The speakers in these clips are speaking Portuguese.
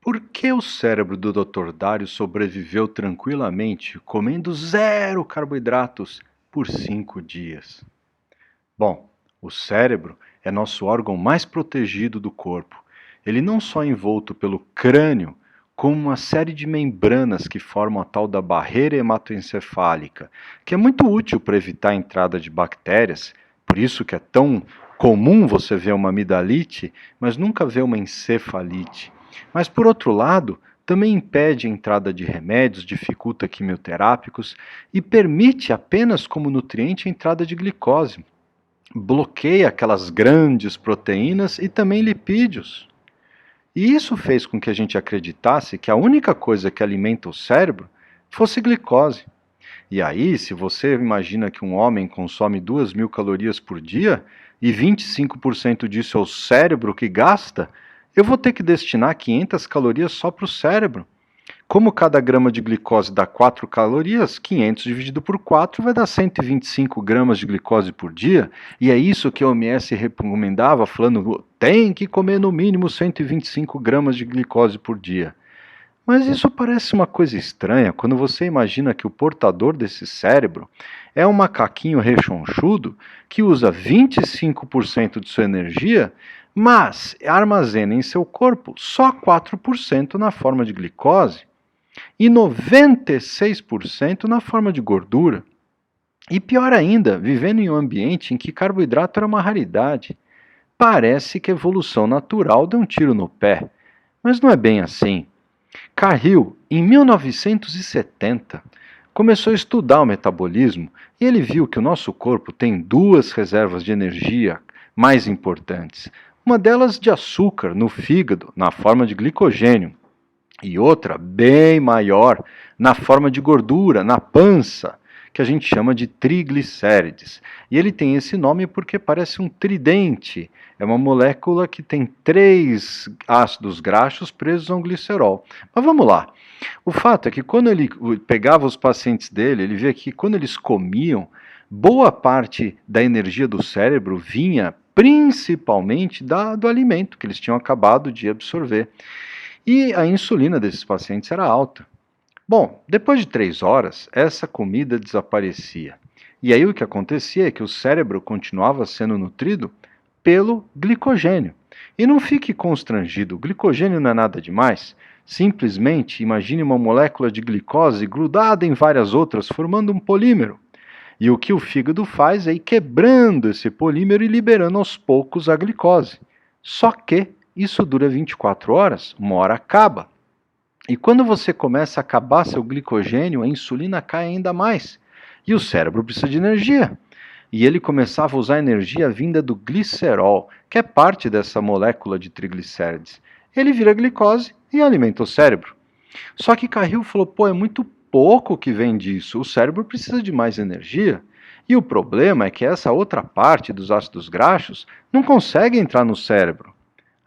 Por que o cérebro do Dr. Dário sobreviveu tranquilamente comendo zero carboidratos por 5 dias? Bom, o cérebro é nosso órgão mais protegido do corpo. Ele não só é envolto pelo crânio, como uma série de membranas que formam a tal da barreira hematoencefálica, que é muito útil para evitar a entrada de bactérias, por isso que é tão comum você ver uma amidalite, mas nunca ver uma encefalite. Mas por outro lado, também impede a entrada de remédios, dificulta quimioterápicos e permite apenas como nutriente a entrada de glicose. Bloqueia aquelas grandes proteínas e também lipídios. E isso fez com que a gente acreditasse que a única coisa que alimenta o cérebro fosse glicose. E aí, se você imagina que um homem consome 2.000 calorias por dia e 25% disso é o cérebro que gasta, eu vou ter que destinar 500 calorias só para o cérebro. Como cada grama de glicose dá 4 calorias, 500 dividido por 4 vai dar 125 gramas de glicose por dia, e é isso que a OMS recomendava, falando tem que comer no mínimo 125 gramas de glicose por dia. Mas isso parece uma coisa estranha quando você imagina que o portador desse cérebro é um macaquinho rechonchudo que usa 25% de sua energia, mas armazena em seu corpo só 4% na forma de glicose e 96% na forma de gordura. E pior ainda, vivendo em um ambiente em que carboidrato era uma raridade. Parece que a evolução natural deu um tiro no pé, mas não é bem assim. Cahill, em 1970, começou a estudar o metabolismo e ele viu que o nosso corpo tem duas reservas de energia mais importantes. Uma delas de açúcar no fígado, na forma de glicogênio, e outra bem maior na forma de gordura, na pança, que a gente chama de triglicérides. E ele tem esse nome porque parece um tridente. É uma molécula que tem 3 ácidos graxos presos a um glicerol. Mas vamos lá. O fato é que quando ele pegava os pacientes dele, ele via que quando eles comiam, boa parte da energia do cérebro vinha principalmente do alimento que eles tinham acabado de absorver. E a insulina desses pacientes era alta. Bom, depois de 3 horas, essa comida desaparecia. E aí o que acontecia é que o cérebro continuava sendo nutrido pelo glicogênio. E não fique constrangido, o glicogênio não é nada demais. Simplesmente imagine uma molécula de glicose grudada em várias outras, formando um polímero. E o que o fígado faz é ir quebrando esse polímero e liberando aos poucos a glicose. Só que isso dura 24 horas, uma hora acaba. E quando você começa a acabar seu glicogênio, a insulina cai ainda mais. E o cérebro precisa de energia. E ele começava a usar a energia vinda do glicerol, que é parte dessa molécula de triglicérides. Ele vira glicose e alimenta o cérebro. Só que Cahill falou, é muito pouco que vem disso, o cérebro precisa de mais energia. E o problema é que essa outra parte dos ácidos graxos não consegue entrar no cérebro.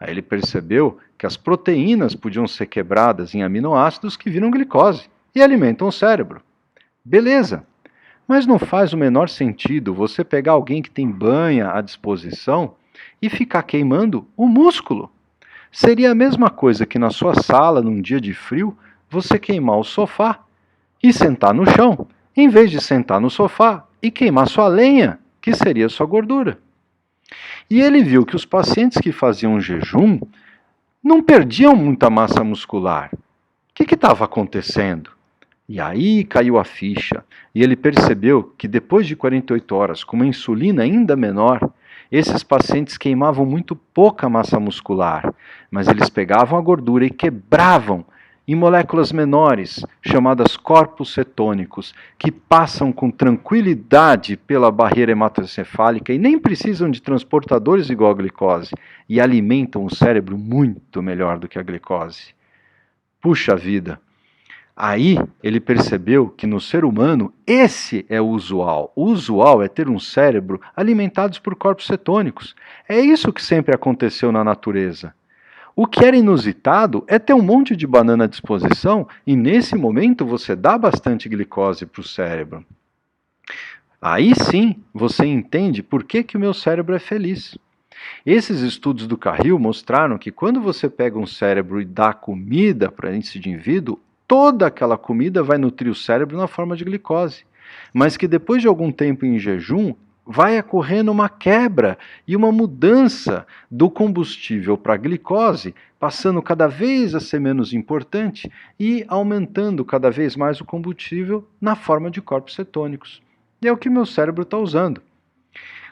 Aí ele percebeu que as proteínas podiam ser quebradas em aminoácidos que viram glicose e alimentam o cérebro. Beleza, mas não faz o menor sentido você pegar alguém que tem banha à disposição e ficar queimando o músculo. Seria a mesma coisa que na sua sala, num dia de frio, você queimar o sofá e sentar no chão, em vez de sentar no sofá e queimar sua lenha, que seria sua gordura. E ele viu que os pacientes que faziam jejum não perdiam muita massa muscular. O que estava acontecendo? E aí caiu a ficha, e ele percebeu que depois de 48 horas, com uma insulina ainda menor, esses pacientes queimavam muito pouca massa muscular, mas eles pegavam a gordura e quebravam em moléculas menores, chamadas corpos cetônicos, que passam com tranquilidade pela barreira hematoencefálica e nem precisam de transportadores igual a glicose, e alimentam o cérebro muito melhor do que a glicose. Puxa vida! Aí ele percebeu que no ser humano esse é o usual. O usual é ter um cérebro alimentado por corpos cetônicos. É isso que sempre aconteceu na natureza. O que era inusitado é ter um monte de banana à disposição e nesse momento você dá bastante glicose para o cérebro. Aí sim você entende por que o meu cérebro é feliz. Esses estudos do Carril mostraram que quando você pega um cérebro e dá comida para esse indivíduo, toda aquela comida vai nutrir o cérebro na forma de glicose, mas que depois de algum tempo em jejum, vai ocorrendo uma quebra e uma mudança do combustível para a glicose, passando cada vez a ser menos importante e aumentando cada vez mais o combustível na forma de corpos cetônicos. E é o que meu cérebro está usando.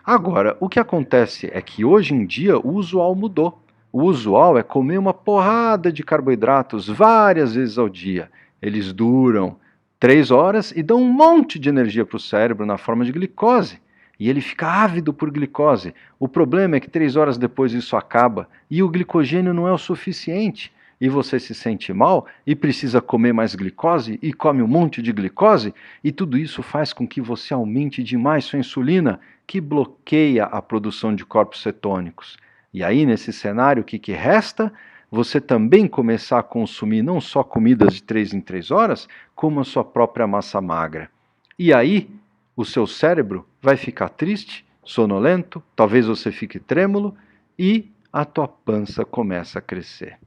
Agora, o que acontece é que hoje em dia o usual mudou. O usual é comer uma porrada de carboidratos várias vezes ao dia. Eles duram 3 horas e dão um monte de energia para o cérebro na forma de glicose. E ele fica ávido por glicose. O problema é que 3 horas depois isso acaba e o glicogênio não é o suficiente. E você se sente mal e precisa comer mais glicose e come um monte de glicose, e tudo isso faz com que você aumente demais sua insulina, que bloqueia a produção de corpos cetônicos. E aí, nesse cenário, o que resta? Você também começar a consumir não só comidas de 3 em 3 horas, como a sua própria massa magra. E aí, o seu cérebro vai ficar triste, sonolento, talvez você fique trêmulo e a tua pança começa a crescer.